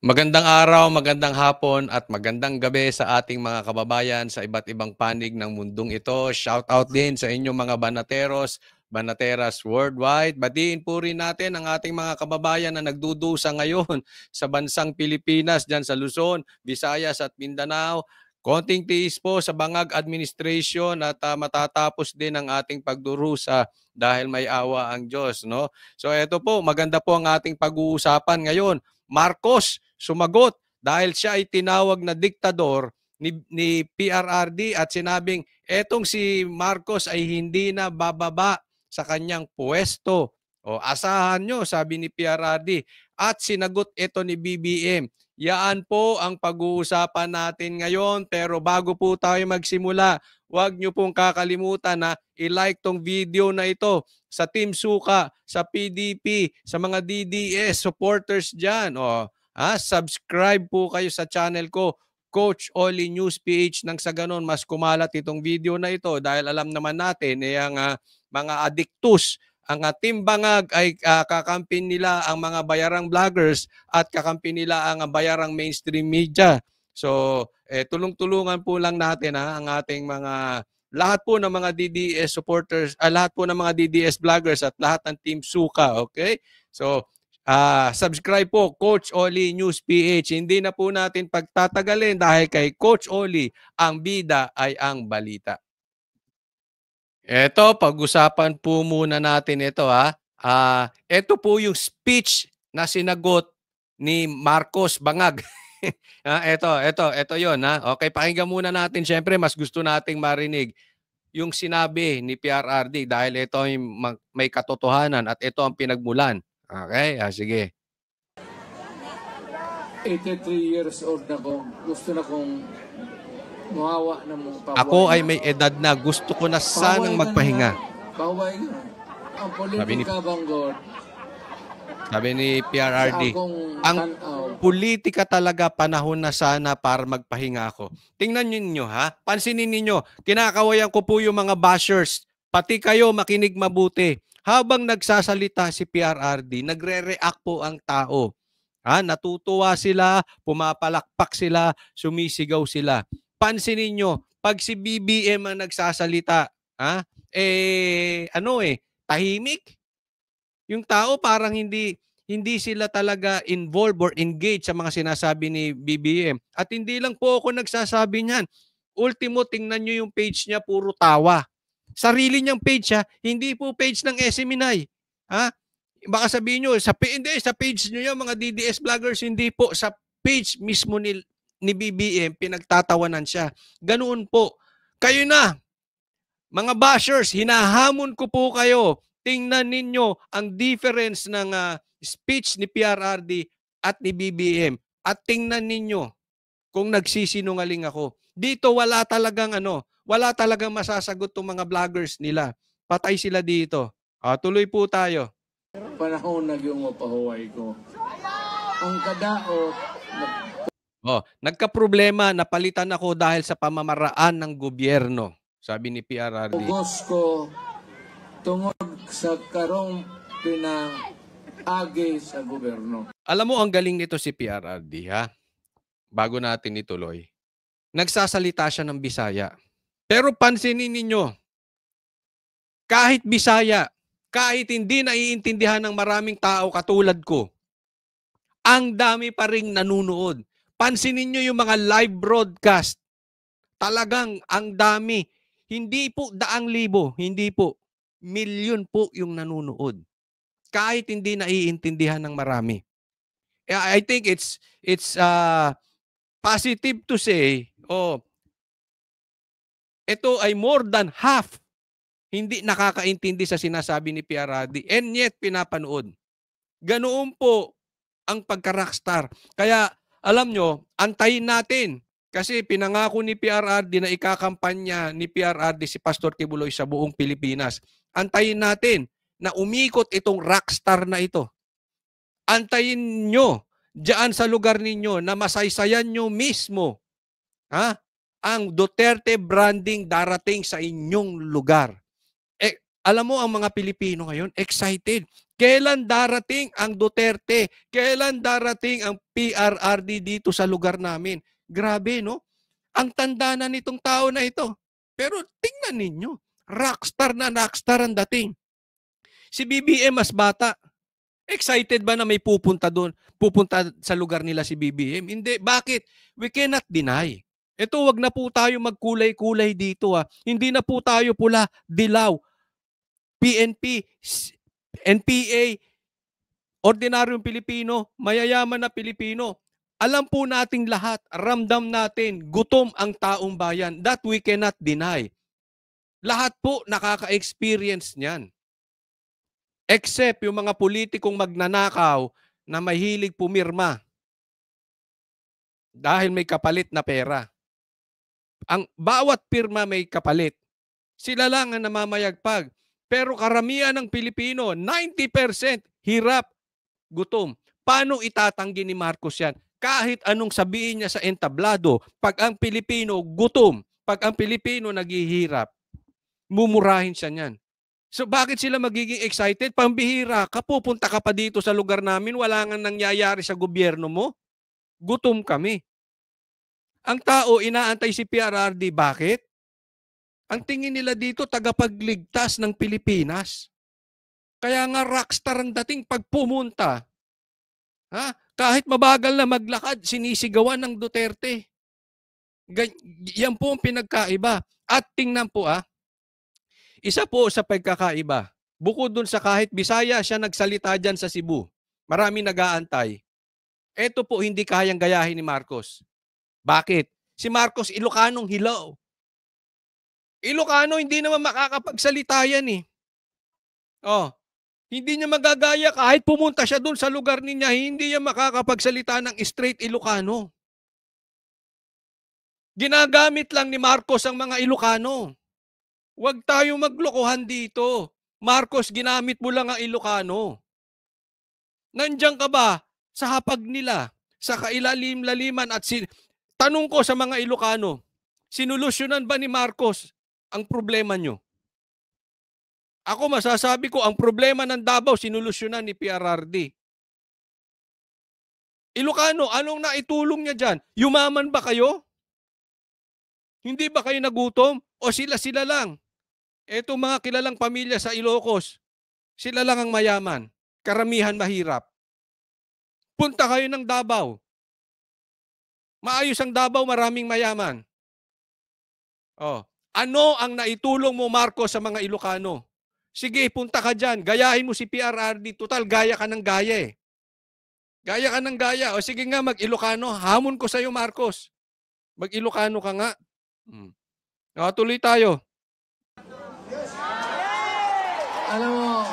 Magandang araw, magandang hapon at magandang gabi sa ating mga kababayan sa iba't ibang panig ng mundong ito. Shout out din sa inyong mga banateros, banateras worldwide. Batiin po rin natin ang ating mga kababayan na nagdudusa ngayon sa bansang Pilipinas, dyan sa Luzon, Visayas at Mindanao. Konting tiis po sa bangag administration at matatapos din ang ating pagdurusa dahil may awa ang Diyos. No? So ito po, maganda po ang ating pag-uusapan ngayon. Marcos sumagot dahil siya ay tinawag na diktador ni PRRD at sinabing etong si Marcos ay hindi na bababa sa kanyang pwesto. O asahan nyo, sabi ni PRRD. At sinagot ito ni BBM. Yaan po ang pag-uusapan natin ngayon. Pero bago po tayo magsimula, huwag nyo pong kakalimutan na i-like tong video na ito sa Team Suka, sa PDP, sa mga DDS supporters dyan. Subscribe po kayo sa channel ko, Coach Oli News PH, nang sa ganon mas kumalat itong video na ito dahil alam naman natin ang mga adiktus, ang Team Bangag ay kakampi nila ang mga bayarang vloggers at kakampi nila ang bayarang mainstream media. So, tulong-tulungan po lang natin ang ating mga lahat po ng mga DDS supporters, lahat po ng mga DDS vloggers at lahat ng Team Suka, okay? So, subscribe po, Coach Oli News PH. Hindi na po natin pagtatagalin dahil kay Coach Oli, ang bida ay ang balita. Ito, pag-usapan po muna natin ito ito po yung speech na sinagot ni Marcos Bangag. Ito yun Okay, pakinggan muna natin. Siyempre, mas gusto nating marinig yung sinabi ni PRRD dahil ito ay may katotohanan at ito ang pinagmulan. Okay? Sige. 83 years old na ko. Gusto na kong mawawa na mong pabuhay. Ako ay may edad na gusto ko na sanang magpahinga. Pabuhay ka na. Ang politika banggod. Sabi ni PRRD, ang politika talaga panahon na sana para magpahinga ako. Tingnan ninyo pansinin ninyo, kinakawayan ko po yung mga bashers, pati kayo makinig mabuti. Habang nagsasalita si PRRD, nagre-react po ang tao. Natutuwa sila, pumapalakpak sila, sumisigaw sila. Pansinin nyo, pag si BBM ang nagsasalita, tahimik. Yung tao parang hindi sila talaga involved or engaged sa mga sinasabi ni BBM. At hindi lang po ako nagsasabi niyan. Ultimo, tingnan nyo yung page niya, puro tawa. Sarili niyang page hindi po page ng SMNI. Baka sabihin nyo, sa page nyo yan, mga DDS vloggers, hindi po. Sa page mismo ni BBM, pinagtatawanan siya. Ganoon po. Kayo na, mga bashers, hinahamon ko po kayo. Tingnan ninyo ang difference ng speech ni PRRD at ni BBM. At tingnan ninyo kung nagsisinungaling ako. Dito wala talagang masasagot tong mga vloggers nila. Patay sila dito. Tuloy po tayo. Panahon na yung mapahuway ko. Ang kadaot, nagka-problema, napalitan ako dahil sa pamamaraan ng gobyerno, sabi ni PRRD. Ugos ko tungod sa karong pinaagi sa gobyerno. Alam mo, ang galing nito si PRRD, bago natin ituloy. Nagsasalita siya ng Bisaya. Pero pansinin ninyo, kahit Bisaya, kahit hindi naiintindihan ng maraming tao katulad ko, ang dami pa ring nanunood. Pansinin nyo yung mga live broadcast. Talagang ang dami. Hindi po 100,000, hindi po. Milyon po yung nanunood. Kahit hindi naiintindihan ng marami. I think it's positive to say, ito ay more than half hindi nakakaintindi sa sinasabi ni PRRD and yet pinapanood. Ganoon po ang pagka-rockstar. Kaya alam nyo, antayin natin. Kasi pinangako ni PRRD na ikakampanya ni PRRD si Pastor Kibuloy sa buong Pilipinas. Antayin natin na umikot itong rockstar na ito. Antayin nyo diyan sa lugar ninyo na masaysayan nyo mismo ang Duterte branding darating sa inyong lugar. Alam mo, ang mga Pilipino ngayon, excited. Kailan darating ang Duterte? Kailan darating ang PRRD dito sa lugar namin? Grabe, no? Ang tanda na nitong tao na ito. Pero tingnan ninyo, rockstar na rockstar ang dating. Si BBM mas bata. Excited ba na may pupunta doon? Pupunta sa lugar nila si BBM? Hindi. Bakit? We cannot deny. Ito, wag na po tayo magkulay-kulay dito. Hindi na po tayo pula, dilaw. PNP, NPA, ordinaryong Pilipino, mayayaman na Pilipino. Alam po nating lahat, ramdam natin, gutom ang taong bayan. That we cannot deny. Lahat po nakaka-experience niyan. Except yung mga politikong magnanakaw na mahilig pumirma dahil may kapalit na pera. Ang bawat pirma may kapalit. Sila lang ang namamayagpag. Pero karamihan ng Pilipino, 90% hirap, gutom. Paano itatanggi ni Marcos yan? Kahit anong sabihin niya sa entablado, pag ang Pilipino gutom, pag ang Pilipino naghihirap, mumurahin siya niyan. So bakit sila magiging excited? Pambihira ka, pupunta ka pa dito sa lugar namin, wala nga nangyayari sa gobyerno mo. Gutom kami. Ang tao, inaantay si PRRD. Bakit? Ang tingin nila dito, tagapagligtas ng Pilipinas. Kaya nga rockstar ang dating pag pumunta. Kahit mabagal na maglakad, sinisigawan ng Duterte. Yan po ang pinagkaiba. At tingnan po isa po sa pagkakaiba. Bukod dun sa kahit Bisaya siya nagsalita dyan sa Cebu. Marami nag-aantay. Ito po hindi kayang gayahin ni Marcos. Bakit? Si Marcos Ilocanong hilaw. Ilocano, hindi naman makakapagsalita yan eh. Hindi niya magagaya kahit pumunta siya doon sa lugar niya, hindi niya makakapagsalita ng straight Ilocano. Ginagamit lang ni Marcos ang mga Ilocano. Huwag tayo maglokohan dito. Marcos, ginamit mo lang ang Ilocano. Nandiyan ka ba sa hapag nila, sa kailalim-laliman at tanong ko sa mga Ilocano, sinulusyonan ba ni Marcos ang problema nyo? Ako masasabi ko, ang problema ng Davao, sinulusyonan ni PRRD. Ilocano, anong naitulong niya dyan? Yumaman ba kayo? Hindi ba kayo nagutom? O sila-sila lang? Eto mga kilalang pamilya sa Ilocos, sila lang ang mayaman. Karamihan mahirap. Punta kayo ng Davao. Maayos ang Davao, maraming mayaman. Ano ang naitulong mo, Marcos, sa mga Ilocano? Sige, punta ka dyan. Gayahin mo si PRRD. Total, gaya ka ng gaya eh. Gaya ka ng gaya. O sige nga, mag-Ilocano. Hamon ko sa'yo, Marcos. Mag-Ilocano ka nga. Tuloy tayo. Alam mo,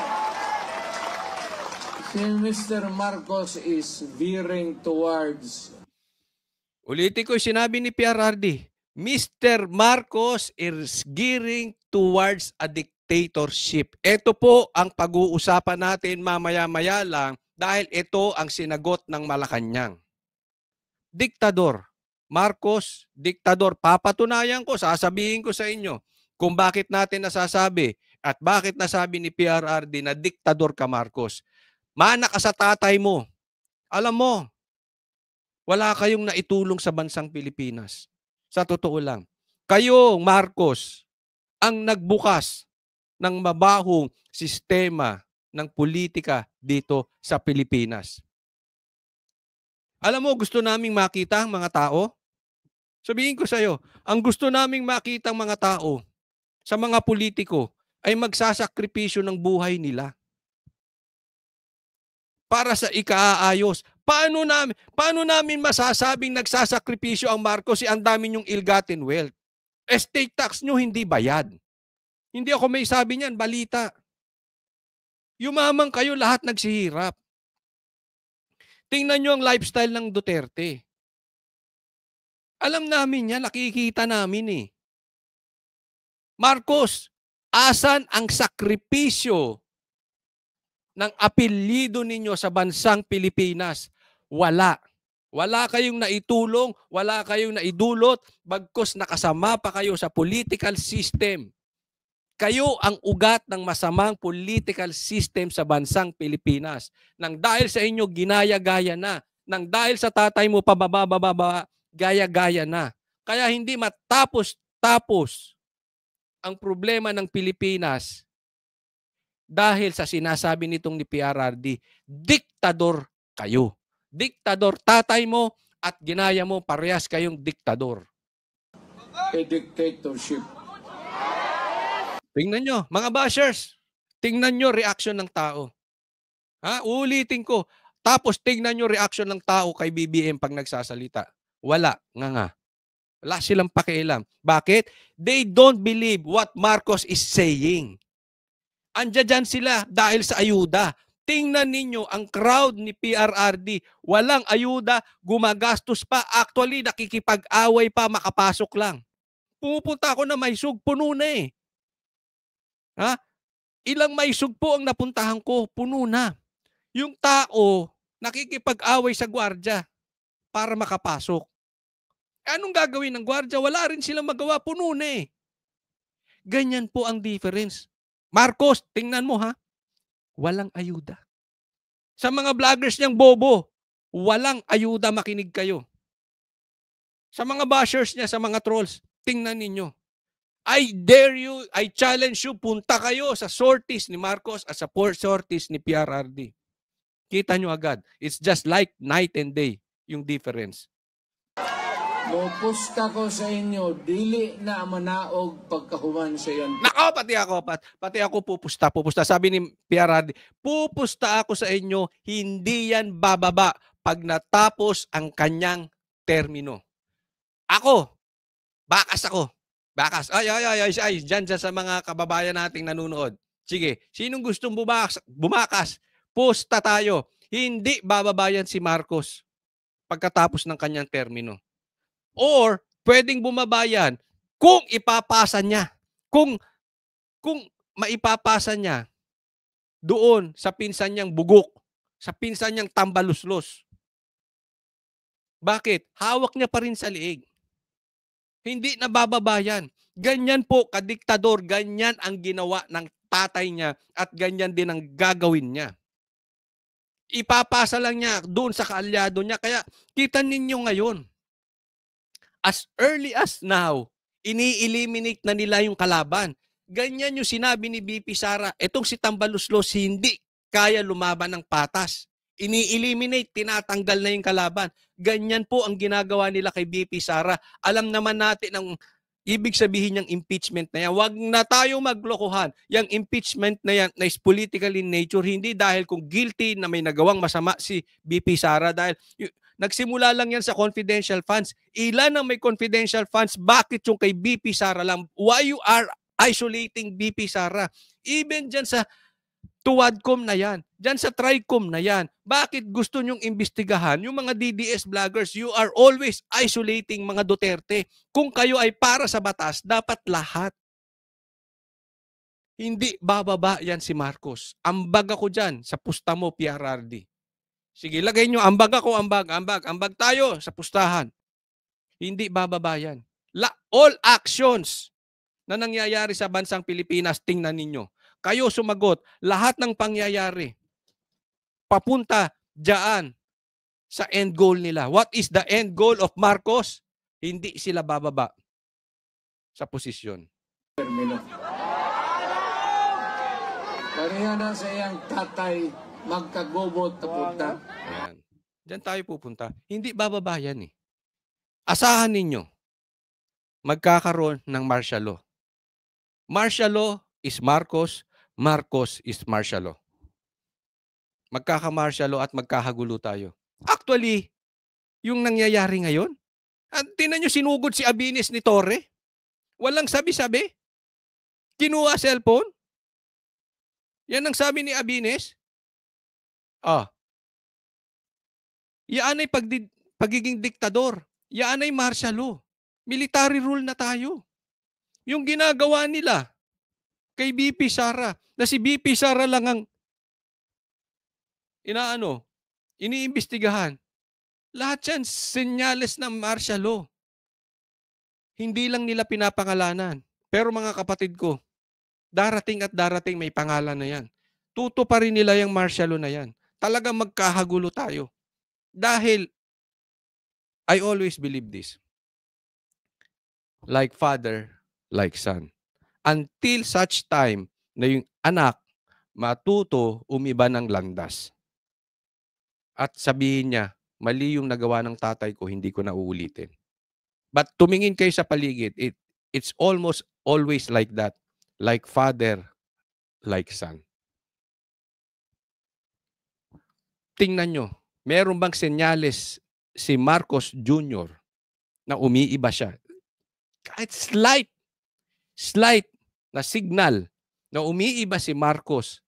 si Mr. Marcos is veering towards... Ulitin ko yung sinabi ni PRRD. Mr. Marcos is gearing towards a dictatorship. Ito po ang pag-uusapan natin mamaya-maya lang dahil ito ang sinagot ng Malacanang. Diktador. Marcos, diktador. Papatunayan ko, sasabihin ko sa inyo kung bakit natin nasasabi at bakit nasabi ni PRRD na diktador ka, Marcos. Mana ka sa tatay mo. Alam mo, wala kayong naitulong sa bansang Pilipinas. Sa totoo lang. Kayo, Marcos, ang nagbukas ng mabahong sistema ng politika dito sa Pilipinas. Alam mo, gusto naming makita ang mga tao? Sabihin ko sa iyo, ang gusto naming makita ang mga tao sa mga politiko ay magsasakripisyo ng buhay nila para sa ikaayos. Paano namin masasabing nagsasakripisyo ang Marcos ang dami niyong ill-gotten wealth? Estate tax nyo hindi bayad. Hindi ako may sabi niyan, balita. Yumaman kayo, lahat nagsihirap. Tingnan nyo ang lifestyle ng Duterte. Alam namin yan, nakikita namin eh. Marcos, asan ang sakripisyo ng apelyido ninyo sa bansang Pilipinas? Wala. Wala kayong naitulong, wala kayong naidulot, bagkus nakasama pa kayo sa political system. Kayo ang ugat ng masamang political system sa bansang Pilipinas. Nang dahil sa inyo, ginaya-gaya na. Nang dahil sa tatay mo, pababa, gaya-gaya na. Kaya hindi matapos-tapos ang problema ng Pilipinas dahil sa sinasabi nitong ni PRRD, diktador kayo. Diktador tatay mo at ginaya mo, parehas kayong diktador. A dictatorship. Tingnan nyo, mga bashers, tingnan nyo reaction ng tao. Ha? Ulitin ko. Tapos tingnan nyo reaction ng tao kay BBM pag nagsasalita. Wala, nga. Wala silang pakialam. Bakit? They don't believe what Marcos is saying. Andiyan sila dahil sa ayuda. Tingnan ninyo ang crowd ni PRRD. Walang ayuda, gumagastos pa. Actually, nakikipag-away pa, makapasok lang. Pumupunta ako na Maysug, puno na eh. Ha? Ilang Maysug po ang napuntahan ko, puno na. Yung tao, nakikipag-away sa gwardya para makapasok. Anong gagawin ng gwardya? Wala rin silang magawa, puno na eh. Ganyan po ang difference. Marcos, tingnan mo ha, walang ayuda. Sa mga vloggers niyang bobo, walang ayuda, makinig kayo. Sa mga bashers niya, sa mga trolls, tingnan ninyo. I dare you, I challenge you, punta kayo sa sorties ni Marcos at sa sorties ni PRRD. Kita nyo agad. It's just like night and day yung difference. Mopusta ko sa inyo, dili na manaog pagkahuman sa yan. Nako, pati ako pupusta. Sabi ni PRRD, pupusta ako sa inyo, hindi yan bababa pag natapos ang kanyang termino. Ako, bakas ako. Bakas. Ay, dyan sa mga kababayan nating nanonood. Sige, sinong gustong bumakas? Pusta tayo. Hindi bababayan si Marcos pagkatapos ng kanyang termino. Or, pwedeng bumabayan kung ipapasa niya. Kung maipapasa niya doon sa pinsan niyang bugok, sa pinsan niyang tambaluslos. Bakit? Hawak niya pa rin sa liig. Hindi na bababayan. Ganyan po, kadiktador, ganyan ang ginawa ng tatay niya at ganyan din ang gagawin niya. Ipapasa lang niya doon sa kaalyado niya. Kaya kita ninyo ngayon, as early as now, ini-eliminate na nila yung kalaban. Ganyan yung sinabi ni BP Sara. Etong si Tambaluslos hindi kaya lumaban ng patas. Ini-eliminate, tinatanggal na yung kalaban. Ganyan po ang ginagawa nila kay BP Sara. Alam naman natin ang ibig sabihin ng impeachment na yan. Huwag na tayo maglokohan. Yung impeachment na yan na is political in nature, hindi dahil kung guilty na may nagawang masama si BP Sara, dahil nagsimula lang yan sa confidential funds. Ilan ang may confidential funds? Bakit yung kay BP Sara lang? Why you are isolating BP Sara? Even dyan sa Tuwadcom na yan, dyan sa Tricom na yan, bakit gusto nyong imbestigahan yung mga DDS vloggers? You are always isolating mga Duterte. Kung kayo ay para sa batas, dapat lahat. Hindi bababa yan si Marcos. Ambag ako dyan sa pusta mo, PRRD. Sige, lagay nyo, ambag ako, ambag tayo sa pustahan. Hindi bababa yan. All actions na nangyayari sa bansang Pilipinas, tingnan ninyo. Kayo sumagot, lahat ng pangyayari, papunta dyan sa end goal nila. What is the end goal of Marcos? Hindi sila bababa sa posisyon. Termino. Pareha na sa iyang tatay, magkagobot tapunta. Ayan. Diyan tayo pupunta. Hindi bababa yan eh. Asahan ninyo, magkakaroon ng martial law. Martial law is Marcos, Marcos is martial law. Magkaka-martial law at magkakagulo tayo. Actually, yung nangyayari ngayon, tingnan nyo, sinugod si Abines ni Torre. Walang sabi-sabi. Kinuha cellphone. Yan ang sabi ni Abines. Yan ay pagiging diktador. Yan ay martial law. Military rule na tayo. Yung ginagawa nila kay BP Sara, na si BP Sara lang ang iniimbestigahan. Lahat yan, senyales ng martial law. Hindi lang nila pinapangalanan. Pero mga kapatid ko, Darating at darating may pangalan na yan. Tuto pa rin nila yung martial law na yan. Talagang magkahagulo tayo. Dahil, I always believe this. Like father, like son. Until such time na yung anak matuto umiba ng landas. At sabihin niya, mali yung nagawa ng tatay ko, hindi ko na uulitin. But tumingin kayo sa paligid, it's almost always like that. Like father, like son. Tingnan nyo, meron bang senyales si Marcos Jr. na umiiba siya? Kahit slight na signal na umiiba si Marcos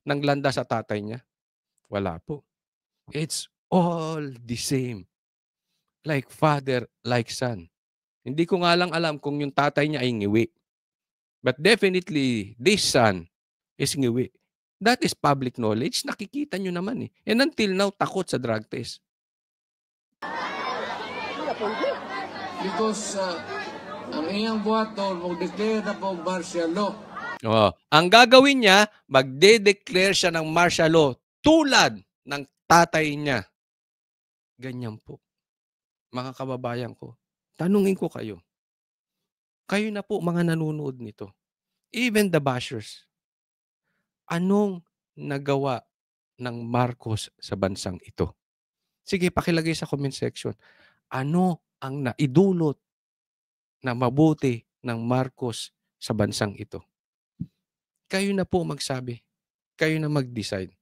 ng landas sa tatay niya? Wala po. It's all the same. Like father, like son. Hindi ko nga lang alam kung yung tatay niya ay ngiwi. But definitely, this son is ngiwi. That is public knowledge. Nakikita nyo naman eh. And until now, takot sa drug test. Because ang iyang buhaton, mag-declare na po martial law. Oh, ang gagawin niya, magde-declare siya ng martial law tulad ng tatay niya. Ganyan po. Mga kababayan ko, tanungin ko kayo. Kayo na po mga nanonood nito. Even the bashers. Anong nagawa ng Marcos sa bansang ito? Sige, pakilagay sa comment section. Ano ang naidulot na mabuti ng Marcos sa bansang ito? Kayo na po magsabi. Kayo na mag-decide.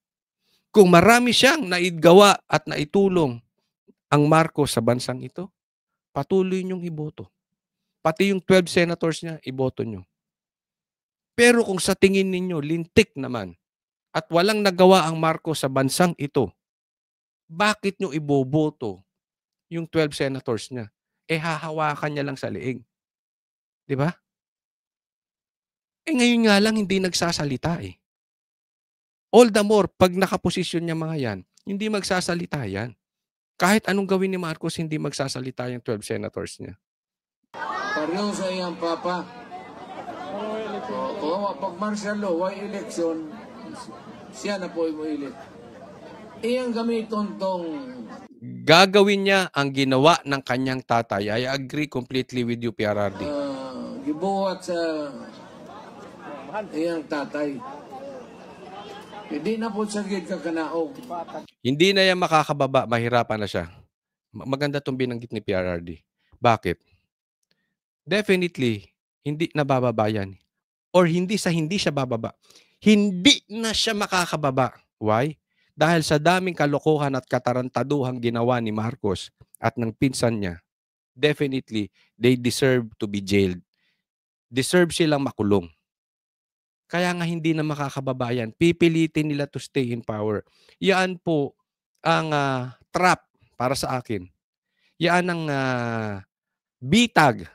Kung marami siyang naidgawa at naitulong ang Marcos sa bansang ito, patuloy niyong iboto. Pati yung 12 senators niya, iboto niyo. Pero kung sa tingin ninyo, lintik naman, at walang nagawa ang Marcos sa bansang ito, bakit nyo iboboto yung 12 senators niya? Eh, hahawakan niya lang sa liig. Di ba? Eh, ngayon nga lang, hindi nagsasalita eh. All the more, pag nakaposisyon niya mga yan, hindi magsasalita yan. Kahit anong gawin ni Marcos, hindi magsasalita yung 12 senators niya. Pareho sa iyang papa. Kung pag martial law, why election, siya na po imuilit. Iyang gamiton tong Gagawin niya ang ginawa ng kanyang tatay. I agree completely with you, PRRD. gibuhat sa iyang tatay. Hindi na po sa gid ka kanaog. Hindi na yan makakababa, mahirapan na siya. Maganda itong binanggit ni PRRD. Bakit? Definitely, hindi na bababa yan. Or hindi siya bababa. Hindi na siya makakababa. Why? Dahil sa daming kalokohan at katarantaduhang ginawa ni Marcos at ng pinsan niya, definitely, they deserve to be jailed. Deserve silang makulong. Kaya nga hindi na makakababa yan. Pipilitin nila to stay in power. Yan po ang trap para sa akin. Yan ang bitag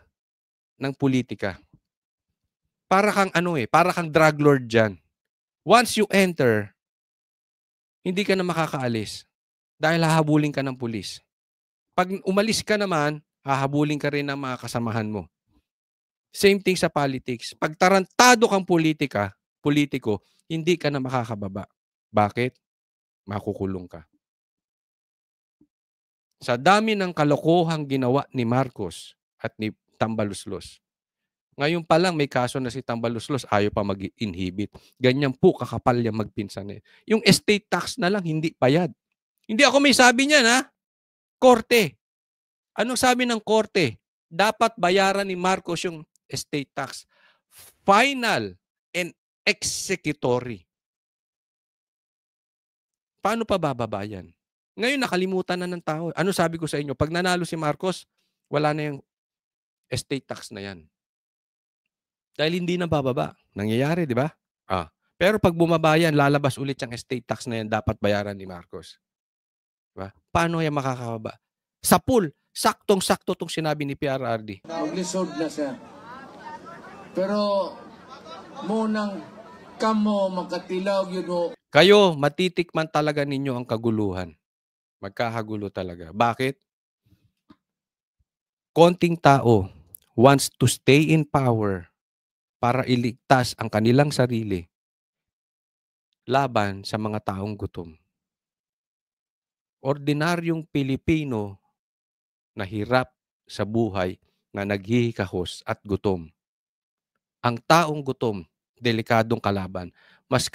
ng politika. Para kang para kang drug lord dyan. Once you enter, hindi ka na makakaalis dahil hahabulin ka ng pulis. Pag umalis ka naman, hahabulin ka rin ng mga kasamahan mo. Same thing sa politics. Pag tarantado kang politiko, hindi ka na makakababa. Bakit? Makukulong ka. Sa dami ng kalokohang ginawa ni Marcos at ni Tambaluslos, ngayon pa lang may kaso na si Tambaluslos, ayaw pa mag-inhibit. Ganyan po kakapal yung magpinsan. Yung estate tax na lang, hindi bayad. Hindi ako may sabi niyan, ha? Korte. Anong sabi ng korte? Dapat bayaran ni Marcos yung estate tax. Final and executory. Paano pa bababayan? Ngayon nakalimutan na ng tao. Ano sabi ko sa inyo? Pag nanalo si Marcos, wala na yung estate tax na yan. Dahil hindi na bababa. Nangyayari, di ba? Pero pag bumaba yan, lalabas ulit yung estate tax na yan dapat bayaran ni Marcos. Diba? Paano yan makakababa? Sa pool, saktong-sakto itong sinabi ni PRRD. Maglisod na siya. Pero munang kamo makatilaw yun mo. Kayo, matitikman talaga ninyo ang kaguluhan. Magkahagulo talaga. Bakit? Konting tao wants to stay in power para iligtas ang kanilang sarili laban sa mga taong gutom. Ordinaryong Pilipino na hirap sa buhay na naghihikahos at gutom. Ang taong gutom, delikadong kalaban. Mas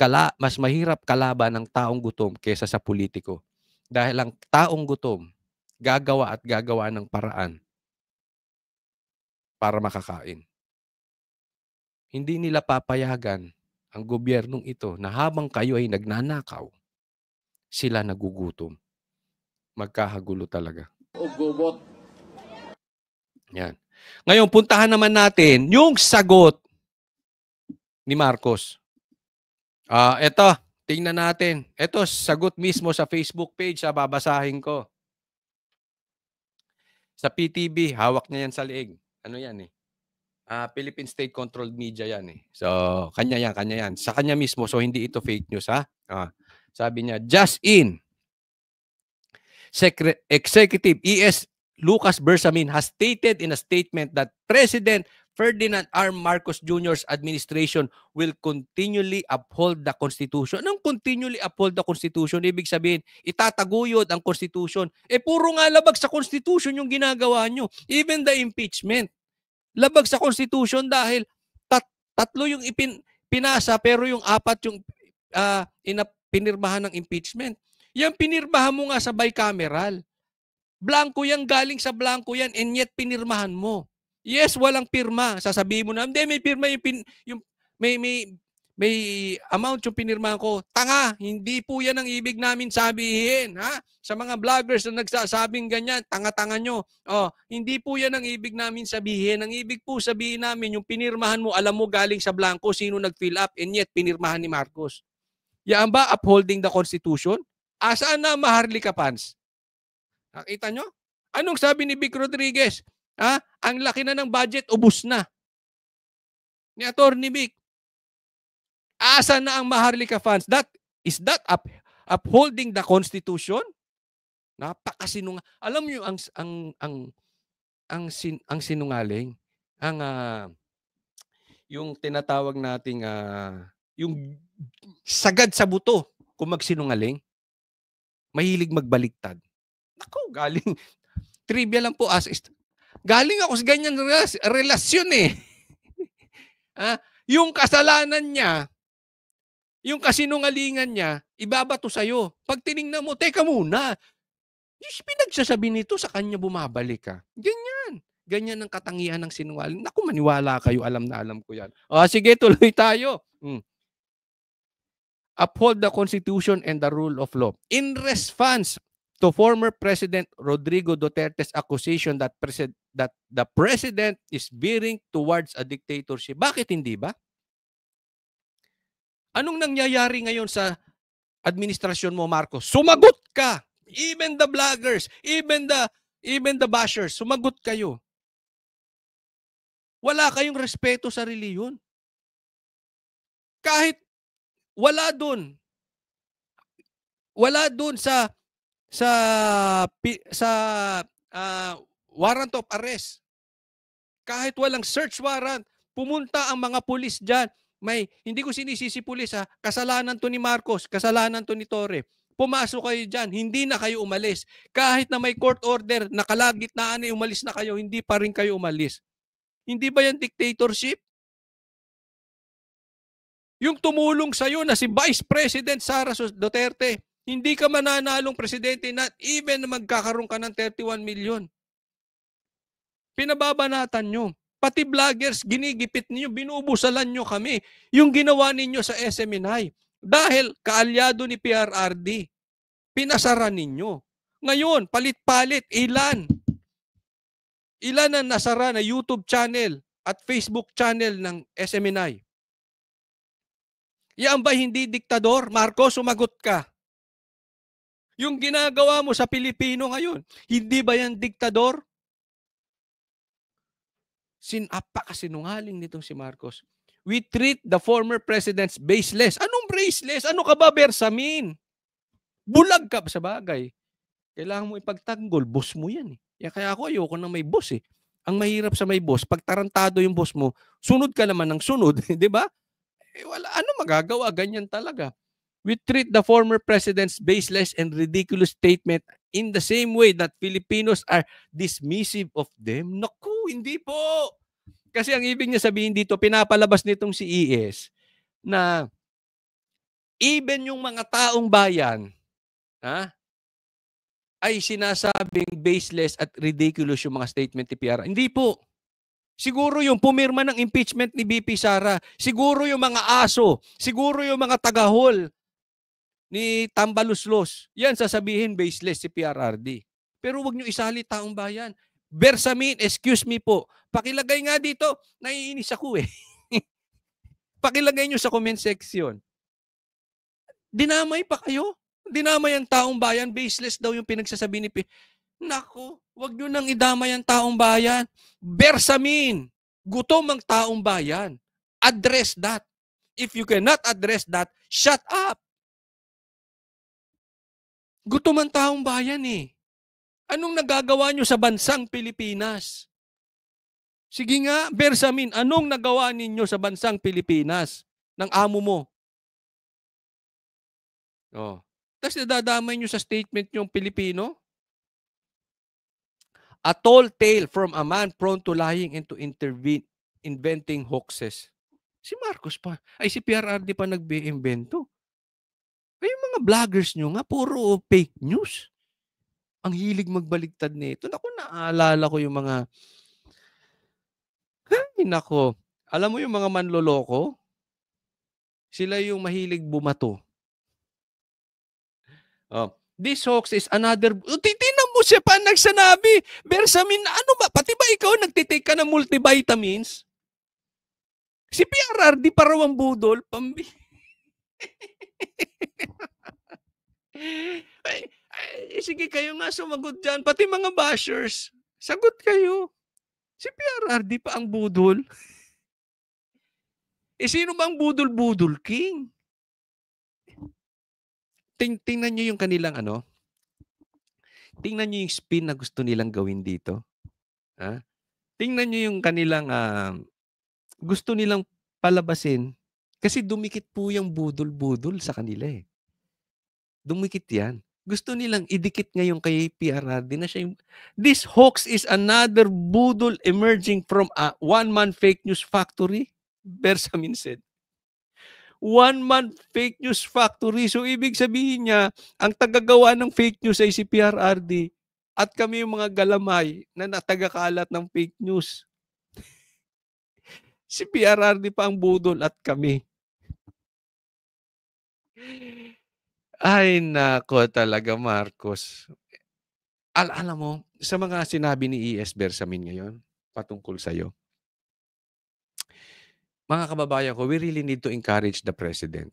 mahirap kalaban ang taong gutom kaysa sa politiko. Dahil ang taong gutom, gagawa at gagawa ng paraan para makakain. Hindi nila papayagan ang gobyernong ito na habang kayo ay nagnanakaw, sila nagugutom. Magkahagulo talaga. Ugubot. Yan. Ngayon, puntahan naman natin yung sagot ni Marcos. Ito, tingnan natin. Ito, sagot mismo sa Facebook page, babasahin ko. Sa PTV, hawak niya yan sa leeg. Ano yan eh? Philippine State Controlled Media yan eh. So, kanya yan. Sa kanya mismo, so hindi ito fake news ha. Sabi niya, just in, Executive ES Lucas Bersamin has stated in a statement that President Ferdinand R. Marcos Jr.'s administration will continually uphold the Constitution. Anong continually uphold the Constitution? Ibig sabihin, itataguyod ang Constitution. Puro nga labag sa Constitution yung ginagawa nyo. Even the impeachment. Labag sa Constitution dahil tatlo yung pinasa pero yung apat yung pinirmahan ng impeachment. Yan pinirmahan mo nga sa bicameral. Blanco yan, galing sa blanco yan, and yet pinirmahan mo. Yes, walang pirma. Sasabihin mo na, hindi, may pirma may amount yung pinirmahan ko. Tanga, hindi po yan ang ibig namin sabihin. Ha? Sa mga vloggers na nagsasabing ganyan, tanga-tanga nyo. Hindi po yan ang ibig namin sabihin. Ang ibig po sabihin namin, yung pinirmahan mo, alam mo galing sa blanco, sino nag-fill up, and yet pinirmahan ni Marcos. Yan ba upholding the Constitution? Asaan na Maharlika fans? Nakita nyo? Anong sabi ni Vic Rodriguez? Ang laki na ng budget, ubus na. Ni Atty. Vic. Asa na ang Maharlika fans? Is that upholding the Constitution? Napakasinungaling. Alam niyo ang sinungaling, yung tinatawag nating yung sagad sa buto kung magsinungaling, mahilig magbaliktad. Ako, galing trivia lang po galing ako sa ganyan relasyon eh. Yung kasalanan niya, yung kasinungalingan niya, ibabato sa'yo. Pag tinignan mo, teka muna, yung pinagsasabi nito sa kanya bumabalik ka. Ganyan. Ganyan ang katangian ng sinungaling. Naku, maniwala kayo, alam na alam ko yan. Sige, tuloy tayo. Uphold the Constitution and the rule of law. In response to former President Rodrigo Duterte's accusation that the President is veering towards a dictatorship. Bakit hindi ba? Anong nangyayari ngayon sa administrasyon mo, Marcos? Sumagot ka! Even the vloggers, even the bashers, sumagot kayo. Wala kayong respeto sa reliyon. Kahit wala doon sa warrant of arrest. Kahit walang search warrant, pumunta ang mga pulis dyan. Hindi ko sinisisi pulis kasalanan to ni Marcos, kasalanan to ni Torre. Pumasok kayo dyan, hindi na kayo umalis. Kahit na may court order, nakalagitnaan umalis na kayo, hindi pa rin kayo umalis. Hindi ba yan dictatorship? Yung tumulong sa'yo na si Vice President Sara Duterte, hindi ka mananalong presidente, not even na magkakaroon ka ng 31 million. Pinababanatan nyo. Pati vloggers, ginigipit niyo, binubusalan nyo kami. Yung ginawa ninyo sa SMNI. Dahil kaalyado ni PRRD, pinasara ninyo. Ngayon, palit-palit, ilan ang nasara na YouTube channel at Facebook channel ng SMNI? Yan ba hindi diktador? Marcos, sumagot ka. Yung ginagawa mo sa Pilipino ngayon, hindi ba yan diktador? Apakasinungaling nitong si Marcos. We treat the former presidents baseless. Anong baseless? Ano ka ba, Bersamin? Bulag ka sa bagay. Kailangan mo ipagtanggol. Boss mo yan eh. Kaya ako ayoko na may boss eh. Ang mahirap sa may boss, pag tarantado yung boss mo, sunod ka naman ng sunod, di ba? Wala, ano magagawa? Ganyan talaga. We treat the former president's baseless and ridiculous statement in the same way that Filipinos are dismissive of them. Naku, hindi po. Kasi ang ibig niya sabihin dito, pinapalabas nitong si ES na even yung mga taong bayan, ay sinasabing baseless at ridiculous yung mga statement ni PRR. Hindi po. Siguro yung pumirma ng impeachment ni BP Sara, siguro yung mga aso, siguro yung mga tagahol ni Tambaluslos, yan sasabihin baseless si PRRD. Pero wag nyo isali taong bayan. Bersamin, excuse me po, pakilagay nga dito, naiinis ako eh. Pakilagay nyo sa comment section. Dinamay pa kayo? Dinamay ang taong bayan, baseless daw yung pinagsasabi ni Naku, wag nyo nang idamay ang taong bayan. Bersamin, gutom ang taong bayan. Address that. If you cannot address that, shut up. Gutom ang taong bayan eh. Anong nagagawa nyo sa bansang Pilipinas? Sige nga, Bersamin, anong nagawa ninyo sa bansang Pilipinas ng amo mo? Oh. Tapos nadadamay nyo sa statement yung Pilipino? A tall tale from a man prone to lying and to inventing hoaxes. Si Marcos pa. Ay, si PRRD pa nag-iimbento. Ay, yung mga vloggers nyo nga, puro fake news. Ang hilig magbaligtad nito. Naku, naalala ko yung mga... Ay, nako. Alam mo yung mga manloloko? Sila yung mahilig bumato. Oh. This hoax is another... Titignan mo siya pa nagsanabi. Bersamin, ano ba? Pati ba ikaw nagtitake ka ng multivitamins? Si PRRD pa raw ang budol. Sige kayo nga sumagot dyan. Pati mga bashers. Sagot kayo. Si PRRD pa ang budol. Sino ba ang budol-budol king? Tingnan nyo yung kanilang ano. Tingnan nyo yung spin na gusto nilang gawin dito. Ha? Tingnan nyo yung kanilang gusto nilang palabasin. Kasi dumikit po yung budol-budol sa kanila eh. Dumikit yan. Gusto nilang idikit ngayon kay PRRD na siya yung... This hoax is another budol emerging from a one-man fake news factory. Bersamin said. One-man fake news factory. So, ibig sabihin niya, ang tagagawa ng fake news ay si PRRD at kami yung mga galamay na natagakalat ng fake news. Si PRRD pa ang budol at kami. Ay, nako talaga, Marcos. Alam mo, sa mga sinabi ni ES Bersamin ngayon, patungkol sa'yo, mga kababayan ko, we really need to encourage the President.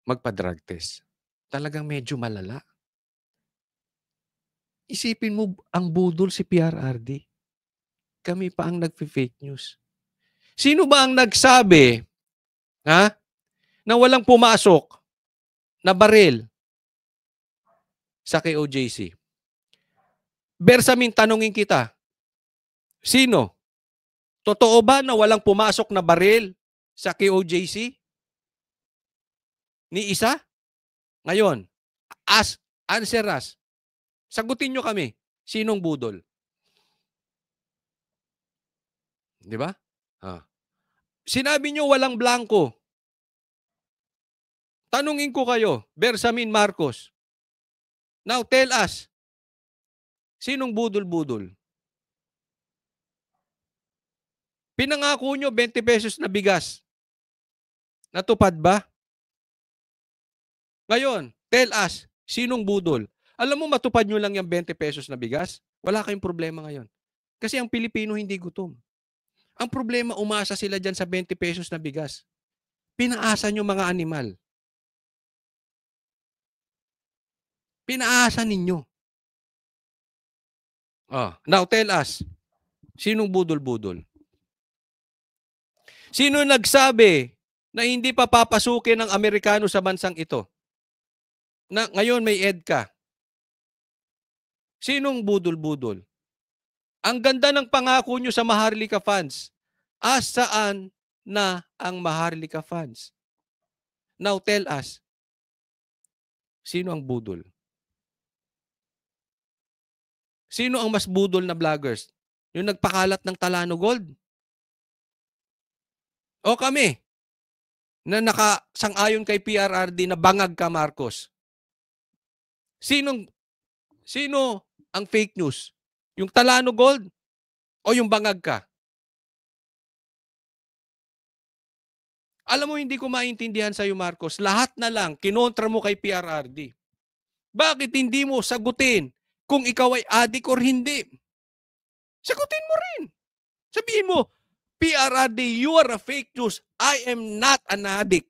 Magpa-drug test. Talagang medyo malala. Isipin mo, ang budol si PRRD. Kami pa ang nagfi-fake news. Sino ba ang nagsabi, na walang pumasok na baril sa KOJC? Bersamin, tanungin kita. Sino? Totoo ba na walang pumasok na baril sa KOJC? Ni isa? Ngayon, answer us. Sagutin nyo kami. Sinong budol? Di ba? Sinabi nyo walang blanco. Tanungin ko kayo, Bersamin, Marcos. Now tell us, sinong budol-budol? Pinangako nyo 20 pesos na bigas. Natupad ba? Ngayon, tell us, sinong budol? Alam mo, matupad nyo lang yung 20 pesos na bigas? Wala kayong problema ngayon. Kasi ang Pilipino hindi gutom. Ang problema, umasa sila dyan sa 20 pesos na bigas. Pinaasa nyo mga animal. Pinaasa ninyo. Now tell us, sinong budol-budol? Sino nagsabi na hindi pa papasukin ng Amerikano sa bansang ito? Na ngayon may EDCA. Sinong budol-budol? Ang ganda ng pangako nyo sa Maharlika Funds. Saan na ang Maharlika Funds? Now tell us, sino ang budol? Sino ang mas budol na vloggers? Yung nagpakalat ng Talano Gold? O kami, na nakasang-ayon kay PRRD na bangag ka, Marcos? Sino ang fake news? Yung Talano Gold o yung bangag ka? Alam mo, hindi ko maintindihan sa'yo, Marcos. Lahat na lang, kinontra mo kay PRRD. Bakit hindi mo sagutin kung ikaw ay adik or hindi? Sagutin mo rin. Sabihin mo, PRRD, you are a fake news. I am not an addict.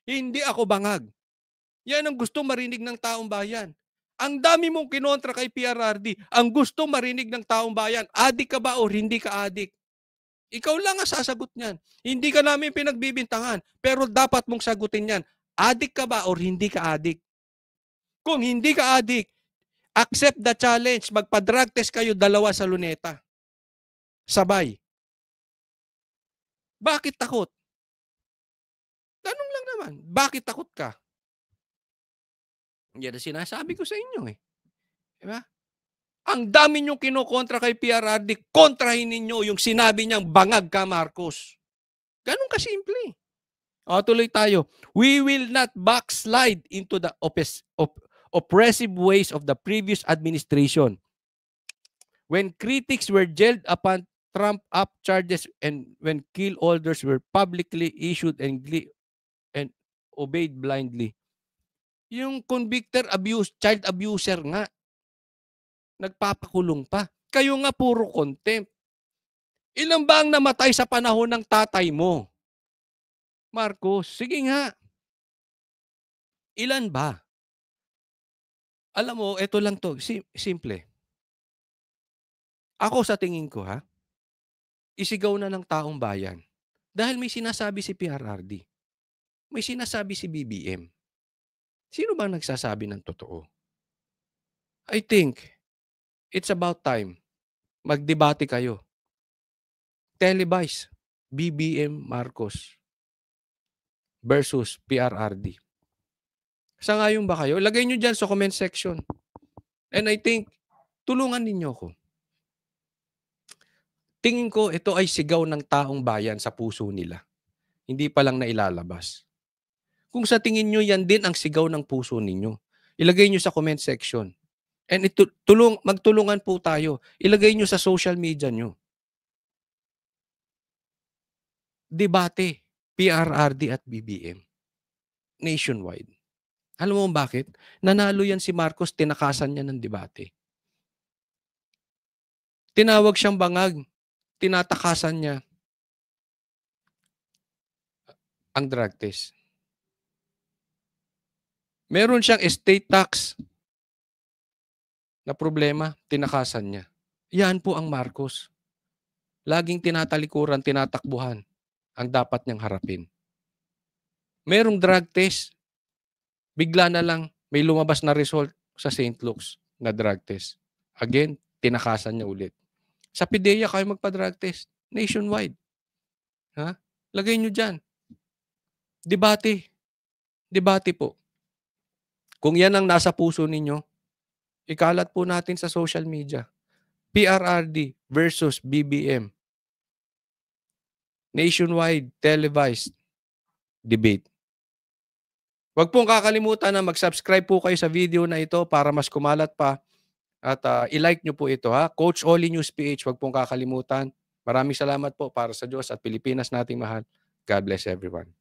Hindi ako bangag. Yan ang gusto marinig ng taong bayan. Ang dami mong kinontra kay PRRD. Ang gusto marinig ng taong bayan, adik ka ba o hindi ka adik? Ikaw lang ang sasagot niyan. Hindi ka namin pinagbibintangan. Pero dapat mong sagutin yan. Adik ka ba o hindi ka adik? Kung hindi ka adik, accept the challenge. Magpa-drug test kayo dalawa sa Luneta. Sabay. Bakit takot? Tanong lang naman. Bakit takot ka? Yan ang sinasabi ko sa inyo eh. Diba? Ang dami niyong kinokontra kay PRRD, kontrahin ninyo yung sinabi niyang bangag ka, Marcos. Ganun kasimple. O, tuloy tayo. We will not backslide into the oppressive ways of the previous administration. When critics were jailed upon Trump-up charges and when kill orders were publicly issued and obeyed blindly. Yung convicted child abuser nga, nagpapakulong pa. Kayo nga puro contempt. Ilan ba ang namatay sa panahon ng tatay mo? Marcos, sige nga. Ilan ba? Alam mo, ito lang to, simple. Ako sa tingin ko isigaw na ng taong bayan. Dahil may sinasabi si PRRD. May sinasabi si BBM. Sino bang nagsasabi ng totoo? I think it's about time magdebate kayo. Televise, BBM Marcos versus PRRD. Sangayon ba kayo? Lagay nyo dyan sa comment section. And I think, tulungan ninyo ko. Tingin ko, ito ay sigaw ng taong bayan sa puso nila. Hindi pa lang nailalabas. Kung sa tingin nyo, yan din ang sigaw ng puso ninyo. Ilagay nyo sa comment section. And magtulungan po tayo. Ilagay nyo sa social media nyo. Debate, PRRD at BBM. Nationwide. Alam mo bakit? Nanalo yan si Marcos, tinakasan niya ng debate. Tinawag siyang bangag, tinatakasan niya ang drug test. Meron siyang estate tax na problema, tinakasan niya. Yan po ang Marcos. Laging tinatalikuran, tinatakbuhan ang dapat niyang harapin. Merong drug test, bigla na lang may lumabas na result sa St. Luke's na drug test. Again, tinakasan niya ulit. Sa PDEA kayo magpa-drug test. Nationwide. Lagay nyo dyan. Debate. Debate po. Kung yan ang nasa puso ninyo, ikalat po natin sa social media. PRRD versus BBM. Nationwide televised debate. Huwag pong kakalimutan na mag-subscribe po kayo sa video na ito para mas kumalat pa at i-like nyo po ito. Coach Oli News PH, huwag pong kakalimutan. Maraming salamat po para sa Diyos at Pilipinas nating mahal. God bless everyone.